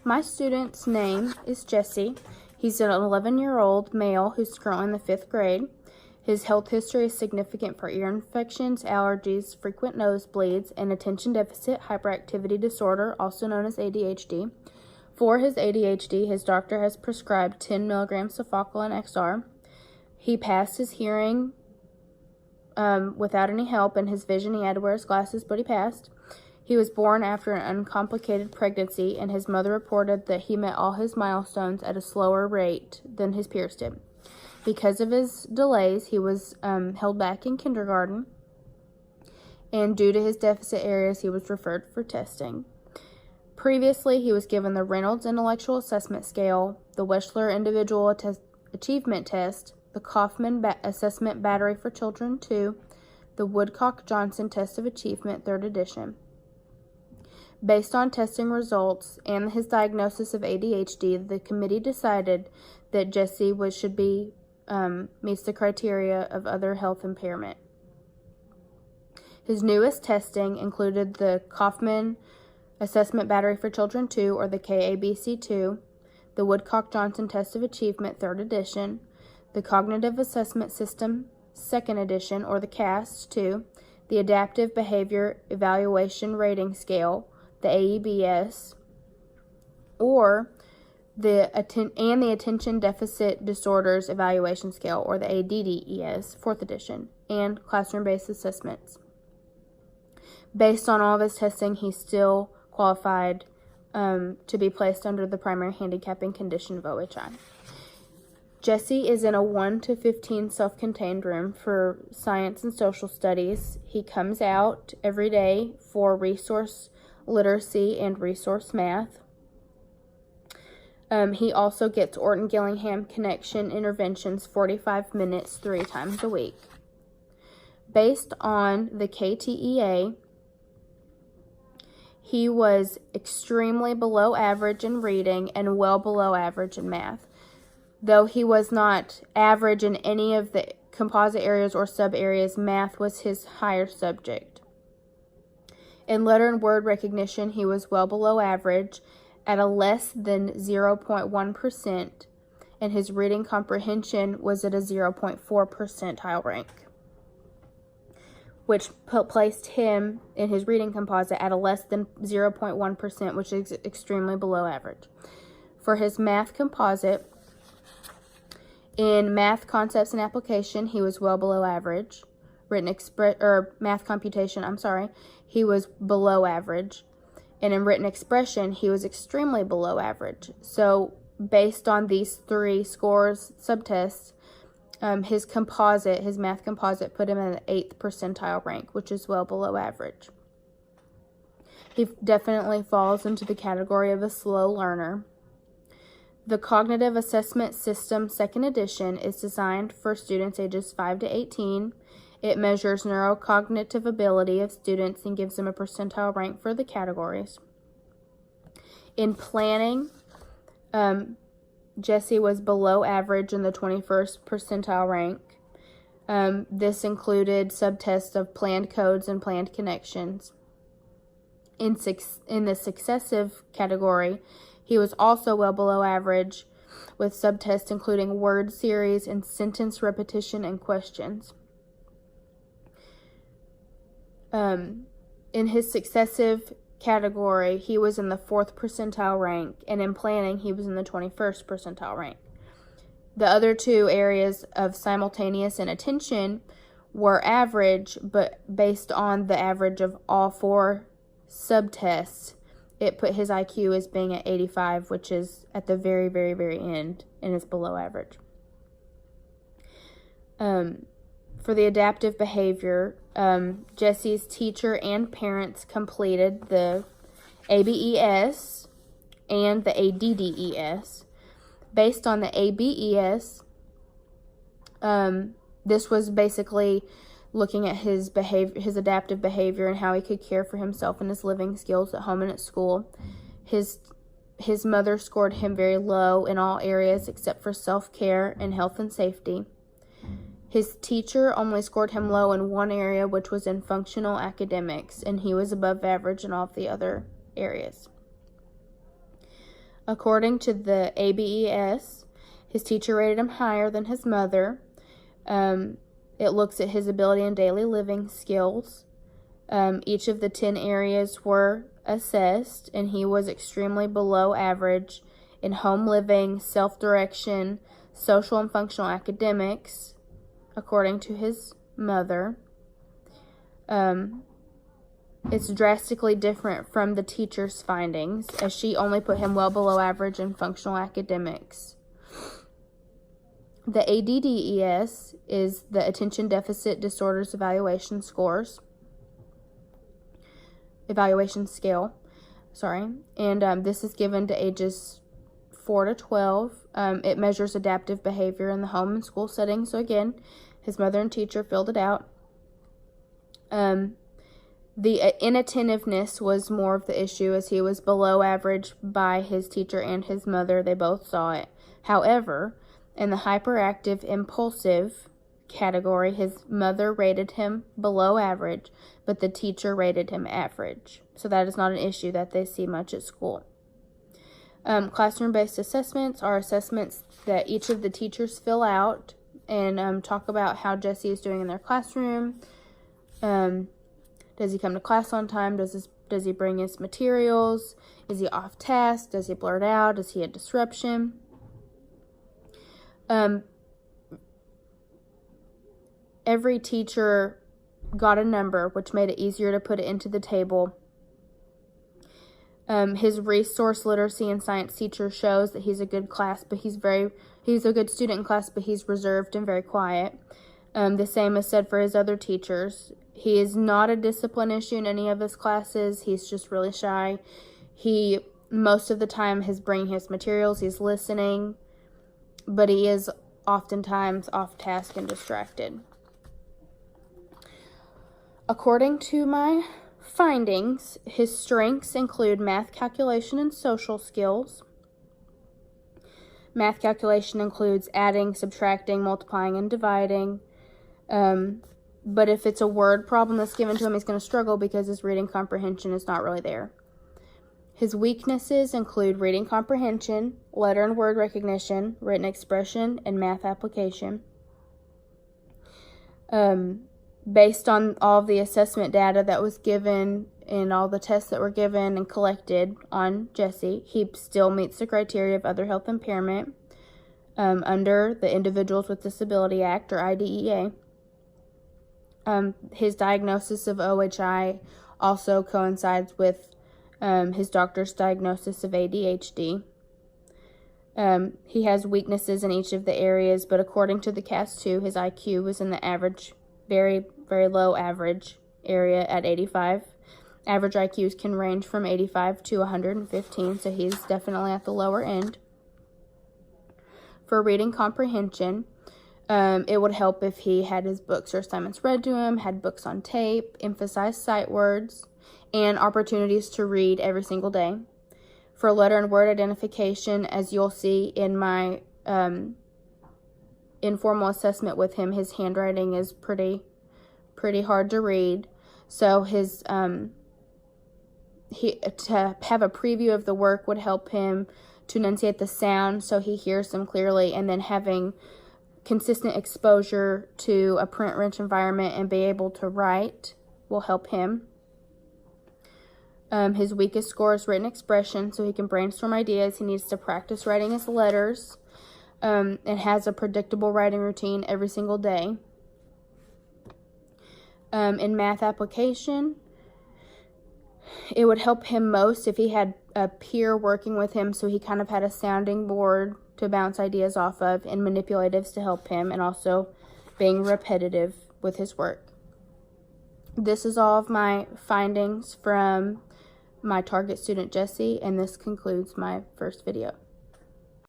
My student's name is Jesse. He's an 11-year-old male who's currently in the 5th grade. His health history is significant for ear infections, allergies, frequent nosebleeds, and attention deficit hyperactivity disorder, also known as ADHD. For his ADHD, his doctor has prescribed 10 milligrams of Focalin XR. He passed his hearing without any help, and his vision, he had to wear his glasses, but he passed. He was born after an uncomplicated pregnancy, and his mother reported that he met all his milestones at a slower rate than his peers did. Because of his delays, he was held back in kindergarten, and due to his deficit areas, he was referred for testing. Previously, he was given the Reynolds Intellectual Assessment Scale, the Wechsler Individual Achievement Test, the Kaufman Assessment Battery for Children 2, the Woodcock-Johnson Test of Achievement, 3rd edition. Based on testing results and his diagnosis of ADHD, the committee decided that Jesse meets the criteria of other health impairment. His newest testing included the Kaufman Assessment Battery for Children 2, or the KABC-2, the Woodcock-Johnson Test of Achievement, 3rd edition, the Cognitive Assessment System, 2nd edition, or the CAST-2, the Adaptive Behavior Evaluation Rating Scale, the AEBS, or the Attention Deficit Disorders Evaluation Scale, or the ADDES, 4th edition, and classroom-based assessments. Based on all of his testing, he's still qualified to be placed under the primary handicapping condition of OHI. Jesse is in a 1 to 15 self-contained room for science and social studies. He comes out every day for resource literacy and resource math. He also gets Orton-Gillingham Connection interventions 45 minutes 3 times a week. Based on the KTEA, he was extremely below average in reading and well below average in math. Though he was not average in any of the composite areas or sub-areas, math was his higher subject. In letter and word recognition, he was well below average at a less than 0.1%, and his reading comprehension was at a 0.4 percentile rank, which placed him in his reading composite at a less than 0.1%, which is extremely below average. For his math composite, in math concepts and application, he was well below average. Math computation, he was below average. And in written expression, he was extremely below average. So based on these 3 scores, subtests, his math composite put him in the 8th percentile rank, which is well below average. He definitely falls into the category of a slow learner. The Cognitive Assessment System, 2nd edition, is designed for students ages 5 to 18. It measures neurocognitive ability of students and gives them a percentile rank for the categories. In planning, Jesse was below average in the 21st percentile rank. This included subtests of planned codes and planned connections. In the successive category, he was also well below average, with subtests including word series and sentence repetition and questions. In his successive category, he was in the 4th percentile rank, and in planning, he was in the 21st percentile rank. The other 2 areas of simultaneous and attention were average, but based on the average of all 4 subtests, it put his IQ as being at 85, which is at the very, very, very end, and is below average. For the adaptive behavior, Jesse's teacher and parents completed the ABES and the ADDES. Based on the ABES, this was basically looking at his adaptive behavior and how he could care for himself and his living skills at home and at school. His mother scored him very low in all areas except for self-care and health and safety. His teacher only scored him low in one area, which was in functional academics, and he was above average in all of the other areas. According to the ABES, his teacher rated him higher than his mother. It looks at his ability and daily living skills. Each of the 10 areas were assessed, and he was extremely below average in home living, self-direction, social and functional academics, according to his mother. It's drastically different from the teacher's findings, as she only put him well below average in functional academics. The ADDES is the Attention Deficit Disorders Evaluation Scale. And this is given to ages 4 to 12. It measures adaptive behavior in the home and school setting. So again, his mother and teacher filled it out. The inattentiveness was more of the issue, as he was below average by his teacher and his mother. They both saw it. However, in the hyperactive impulsive category, his mother rated him below average, but the teacher rated him average. So that is not an issue that they see much at school. Classroom-based assessments are assessments that each of the teachers fill out and talk about how Jesse is doing in their classroom. Does he come to class on time? Does he bring his materials? Is he off task? Does he blurt out? Does he have disruption? Every teacher got a number, which made it easier to put it into the table. His resource literacy and science teacher shows that he's a good class, but he's a good student in class, but he's reserved and very quiet. The same is said for his other teachers. He is not a discipline issue in any of his classes. He's just really shy. He, most of the time, is bringing his materials. He's listening, but he is oftentimes off task and distracted. According to my findings, his strengths include math calculation and social skills. Math calculation includes adding, subtracting, multiplying, and dividing. But if it's a word problem that's given to him, he's going to struggle because his reading comprehension is not really there. His weaknesses include reading comprehension, letter and word recognition, written expression, and math application. Based on all the assessment data that was given and all the tests that were given and collected on Jesse, he still meets the criteria of other health impairment under the Individuals with Disability Act, or IDEA. His diagnosis of OHI also coincides with his doctor's diagnosis of ADHD. He has weaknesses in each of the areas, but according to the CAS-2, his IQ was in the average, very, very low average area at 85. Average IQs can range from 85 to 115, so he's definitely at the lower end. For reading comprehension, it would help if he had his books or assignments read to him, had books on tape, emphasized sight words, and opportunities to read every single day. For letter and word identification, as you'll see in my informal assessment with him, his handwriting is pretty hard to read. So to have a preview of the work would help him to enunciate the sound so he hears them clearly, and then having consistent exposure to a print-rich environment and be able to write will help him. His weakest score is written expression, so he can brainstorm ideas. He needs to practice writing his letters and has a predictable writing routine every single day. In math application, it would help him most if he had a peer working with him, so he kind of had a sounding board to bounce ideas off of, and manipulatives to help him, and also being repetitive with his work. This is all of my findings from my target student, Jesse, and this concludes my first video.